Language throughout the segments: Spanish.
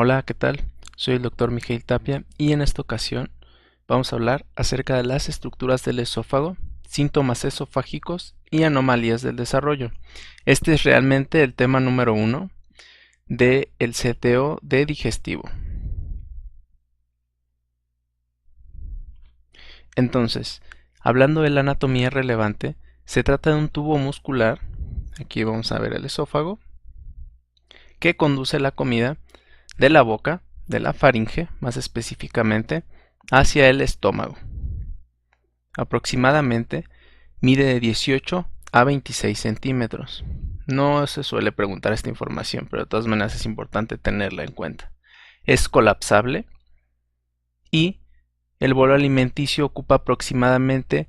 Hola, ¿qué tal? Soy el Dr. Miguel Tapia y en esta ocasión vamos a hablar acerca de las estructuras del esófago, síntomas esofágicos y anomalías del desarrollo. Este es realmente el tema número 1 del CTO de digestivo. Entonces, hablando de la anatomía relevante, se trata de un tubo muscular, aquí vamos a ver el esófago, que conduce la comida de la boca, de la faringe más específicamente, hacia el estómago. Aproximadamente mide de 18 a 26 centímetros. No se suele preguntar esta información, pero de todas maneras es importante tenerla en cuenta. Es colapsable y el bolo alimenticio ocupa aproximadamente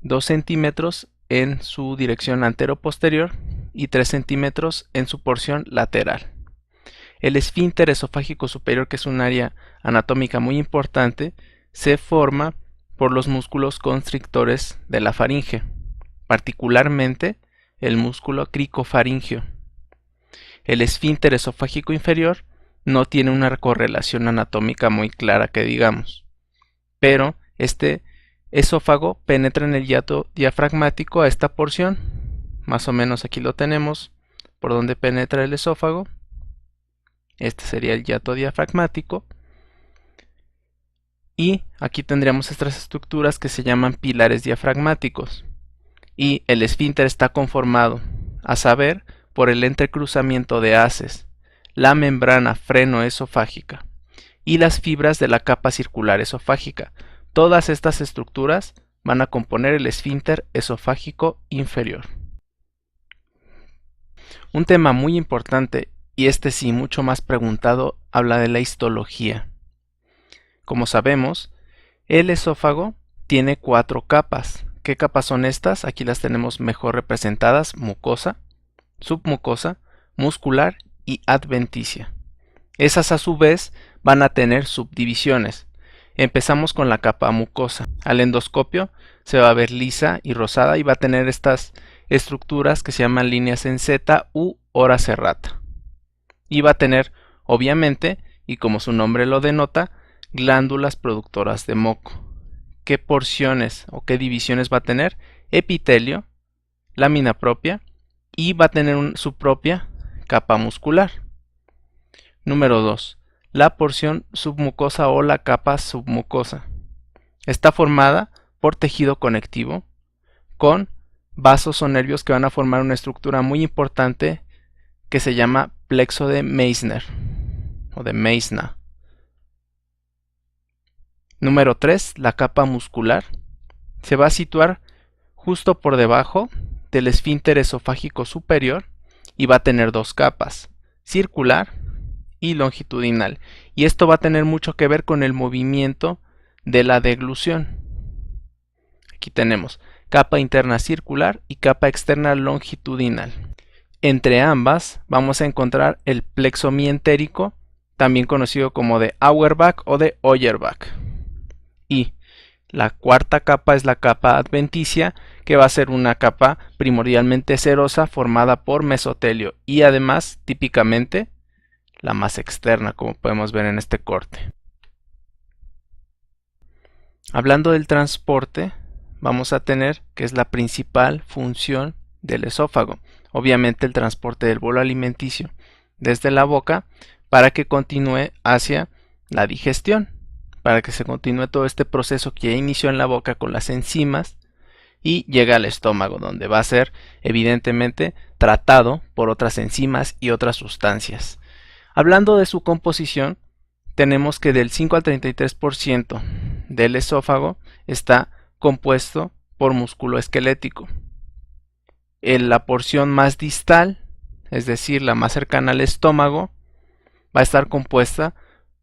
2 centímetros en su dirección antero-posterior y 3 centímetros en su porción lateral. El esfínter esofágico superior, que es un área anatómica muy importante, se forma por los músculos constrictores de la faringe, particularmente el músculo cricofaringio. El esfínter esofágico inferior no tiene una correlación anatómica muy clara que digamos, pero este esófago penetra en el hiato diafragmático a esta porción, más o menos aquí lo tenemos, por donde penetra el esófago. Este sería el hiato diafragmático. Y aquí tendríamos estas estructuras que se llaman pilares diafragmáticos. Y el esfínter está conformado, a saber, por el entrecruzamiento de haces, la membrana frenoesofágica y las fibras de la capa circular esofágica. Todas estas estructuras van a componer el esfínter esofágico inferior. Un tema muy importante, y este sí mucho más preguntado, habla de la histología. Como sabemos, el esófago tiene 4 capas. ¿Qué capas son estas? Aquí las tenemos mejor representadas: mucosa, submucosa, muscular y adventicia. Esas a su vez van a tener subdivisiones. Empezamos con la capa mucosa. Al endoscopio se va a ver lisa y rosada y va a tener estas estructuras que se llaman líneas en Z u ora serrata. Y va a tener, obviamente, y como su nombre lo denota, glándulas productoras de moco. ¿Qué porciones o qué divisiones va a tener? Epitelio, lámina propia, y va a tener su propia capa muscular. Número 2. La porción submucosa o la capa submucosa. Está formada por tejido conectivo con vasos o nervios que van a formar una estructura muy importante que se llama plexo de Meissner o de Meissner. Número 3. La capa muscular. Se va a situar justo por debajo del esfínter esofágico superior y va a tener 2 capas, circular y longitudinal. Y esto va a tener mucho que ver con el movimiento de la deglución. Aquí tenemos capa interna circular y capa externa longitudinal. Entre ambas vamos a encontrar el plexo mientérico, también conocido como de Auerbach o de Auerbach. Y la cuarta capa es la capa adventicia, que va a ser una capa primordialmente serosa formada por mesotelio y además típicamente la más externa, como podemos ver en este corte. Hablando del transporte, vamos a tener que es la principal función del esófago. Obviamente el transporte del bolo alimenticio desde la boca para que continúe hacia la digestión, para que se continúe todo este proceso que ya inició en la boca con las enzimas y llega al estómago, donde va a ser evidentemente tratado por otras enzimas y otras sustancias. Hablando de su composición, tenemos que del 5 al 33% del esófago está compuesto por músculo esquelético. En la porción más distal, es decir, la más cercana al estómago, va a estar compuesta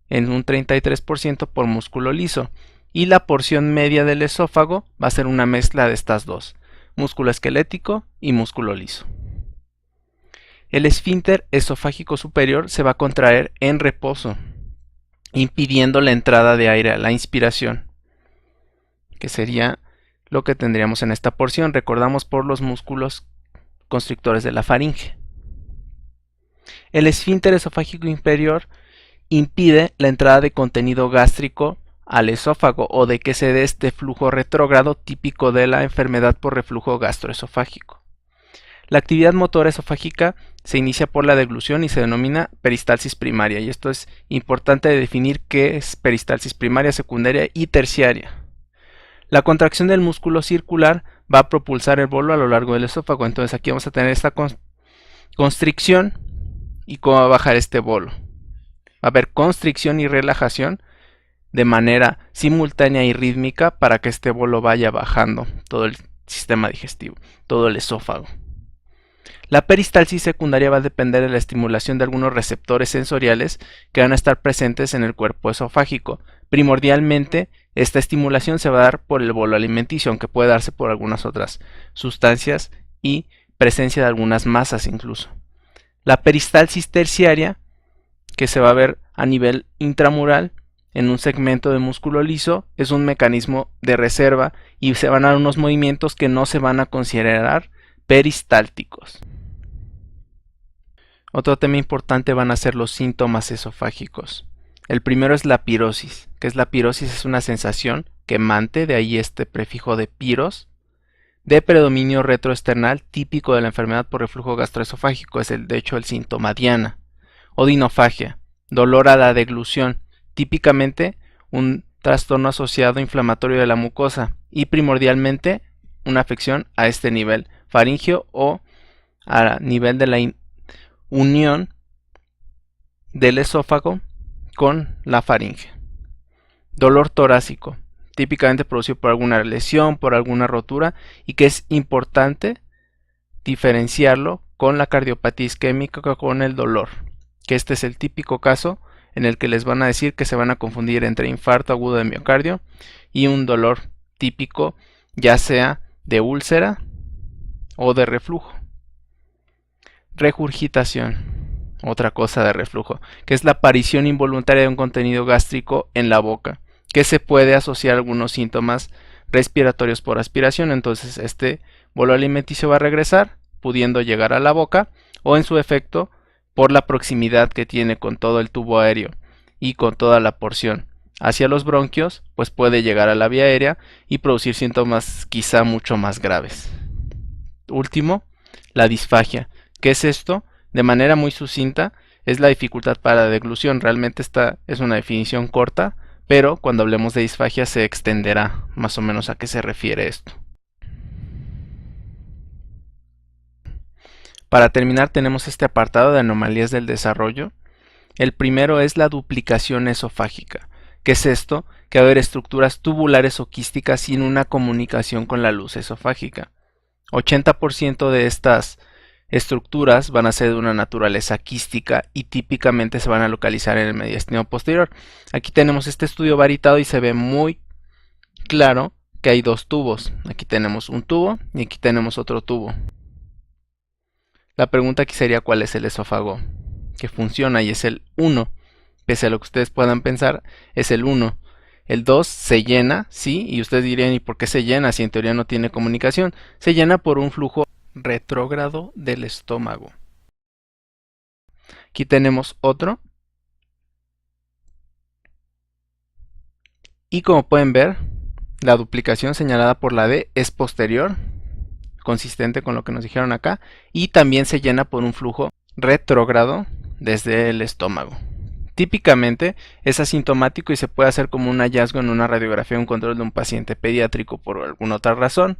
en un 33% por músculo liso, y la porción media del esófago va a ser una mezcla de estas dos, músculo esquelético y músculo liso. El esfínter esofágico superior se va a contraer en reposo, impidiendo la entrada de aire a la inspiración, que sería lo que tendríamos en esta porción. Recordamos por los músculos constrictores de la faringe. El esfínter esofágico inferior impide la entrada de contenido gástrico al esófago o de que se dé este flujo retrógrado típico de la enfermedad por reflujo gastroesofágico. La actividad motora esofágica se inicia por la deglución y se denomina peristalsis primaria, y esto es importante definir qué es peristalsis primaria, secundaria y terciaria. La contracción del músculo circular va a propulsar el bolo a lo largo del esófago, entonces aquí vamos a tener esta constricción y cómo va a bajar este bolo. Va a haber constricción y relajación de manera simultánea y rítmica para que este bolo vaya bajando todo el sistema digestivo, todo el esófago. La peristalsis secundaria va a depender de la estimulación de algunos receptores sensoriales que van a estar presentes en el cuerpo esofágico. Primordialmente, esta estimulación se va a dar por el bolo alimenticio, aunque puede darse por algunas otras sustancias y presencia de algunas masas incluso. La peristalsis terciaria, que se va a ver a nivel intramural en un segmento de músculo liso, es un mecanismo de reserva y se van a dar unos movimientos que no se van a considerar peristálticos. Otro tema importante van a ser los síntomas esofágicos. El primero es la pirosis, la pirosis es una sensación quemante, de ahí este prefijo de piros, de predominio retroesternal típico de la enfermedad por reflujo gastroesofágico, es de hecho el síntoma diana. Odinofagia, dolor a la deglución, típicamente un trastorno asociado inflamatorio de la mucosa y primordialmente una afección a este nivel faríngeo o a nivel de la unión del esófago con la faringe. Dolor torácico, típicamente producido por alguna lesión, por alguna rotura, y que es importante diferenciarlo con la cardiopatía isquémica, con el dolor, que este es el típico caso en el que les van a decir que se van a confundir entre infarto agudo de miocardio y un dolor típico, ya sea de úlcera o de reflujo. Regurgitación, otra cosa de reflujo, que es la aparición involuntaria de un contenido gástrico en la boca, que se puede asociar a algunos síntomas respiratorios por aspiración. Entonces este bolo alimenticio va a regresar, pudiendo llegar a la boca, o en su efecto, por la proximidad que tiene con todo el tubo aéreo y con toda la porción hacia los bronquios, pues puede llegar a la vía aérea y producir síntomas quizá mucho más graves. Último, la disfagia. ¿Qué es esto? De manera muy sucinta, es la dificultad para la deglución. Realmente esta es una definición corta, pero cuando hablemos de disfagia se extenderá más o menos a qué se refiere esto. Para terminar, tenemos este apartado de anomalías del desarrollo. El primero es la duplicación esofágica. ¿Qué es esto? Que va a haber estructuras tubulares o quísticas sin una comunicación con la luz esofágica. 80% de estas estructuras van a ser de una naturaleza quística y típicamente se van a localizar en el mediastino posterior. Aquí tenemos este estudio varitado y se ve muy claro que hay dos tubos. Aquí tenemos un tubo y aquí tenemos otro tubo. La pregunta aquí sería ¿cuál es el esófago que funciona? Y es el 1. Pese a lo que ustedes puedan pensar, es el 1. El 2 se llena, sí, y ustedes dirían ¿y por qué se llena si en teoría no tiene comunicación? Se llena por un flujo retrógrado del estómago. Aquí tenemos otro. Y como pueden ver, la duplicación señalada por la D es posterior, consistente con lo que nos dijeron acá, y también se llena por un flujo retrógrado desde el estómago. Típicamente es asintomático y se puede hacer como un hallazgo en una radiografía o un control de un paciente pediátrico por alguna otra razón,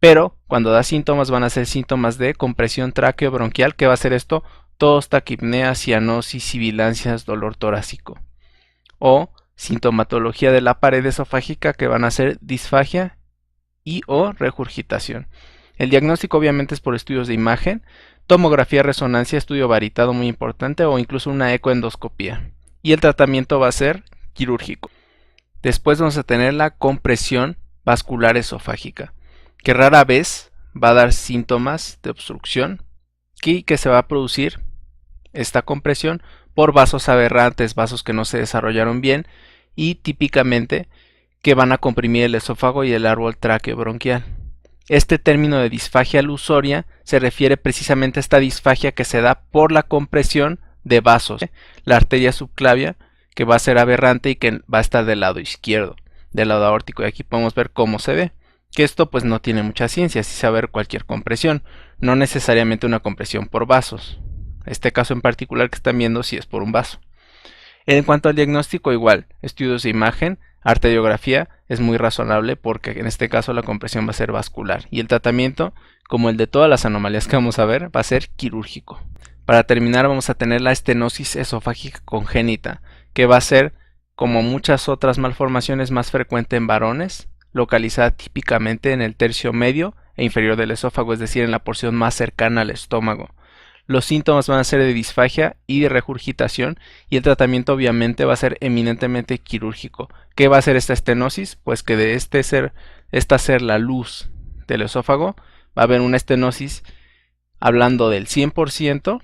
pero cuando da síntomas van a ser síntomas de compresión tráqueo-bronquial. ¿Qué va a ser esto? Tos, taquipnea, cianosis, sibilancias, dolor torácico. O sintomatología de la pared esofágica, que van a ser disfagia y o regurgitación. El diagnóstico obviamente es por estudios de imagen, tomografía, resonancia, estudio varitado muy importante o incluso una ecoendoscopía. Y el tratamiento va a ser quirúrgico. Después vamos a tener la compresión vascular esofágica, que rara vez va a dar síntomas de obstrucción y que se va a producir esta compresión por vasos aberrantes, vasos que no se desarrollaron bien y típicamente que van a comprimir el esófago y el árbol tráqueo-bronquial. Este término de disfagia alusoria se refiere precisamente a esta disfagia que se da por la compresión de vasos. La arteria subclavia, que va a ser aberrante y que va a estar del lado izquierdo, del lado aórtico. Y aquí podemos ver cómo se ve. Que esto pues no tiene mucha ciencia, sí se va a ver cualquier compresión, no necesariamente una compresión por vasos. Este caso en particular que están viendo sí es por un vaso. En cuanto al diagnóstico, igual, estudios de imagen, arteriografía es muy razonable porque en este caso la compresión va a ser vascular y el tratamiento, como el de todas las anomalías que vamos a ver, va a ser quirúrgico. Para terminar vamos a tener la estenosis esofágica congénita, que va a ser, como muchas otras malformaciones, más frecuente en varones, localizada típicamente en el tercio medio e inferior del esófago, es decir, en la porción más cercana al estómago. Los síntomas van a ser de disfagia y de regurgitación y el tratamiento obviamente va a ser eminentemente quirúrgico. ¿Qué va a hacer esta estenosis? Pues que de esta ser la luz del esófago, va a haber una estenosis hablando del 100%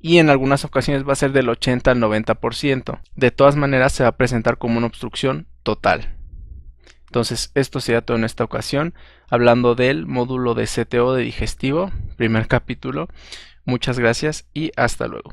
y en algunas ocasiones va a ser del 80 al 90%. De todas maneras se va a presentar como una obstrucción total. Entonces esto sería todo en esta ocasión, hablando del módulo de CTO de digestivo, primer capítulo. Muchas gracias y hasta luego.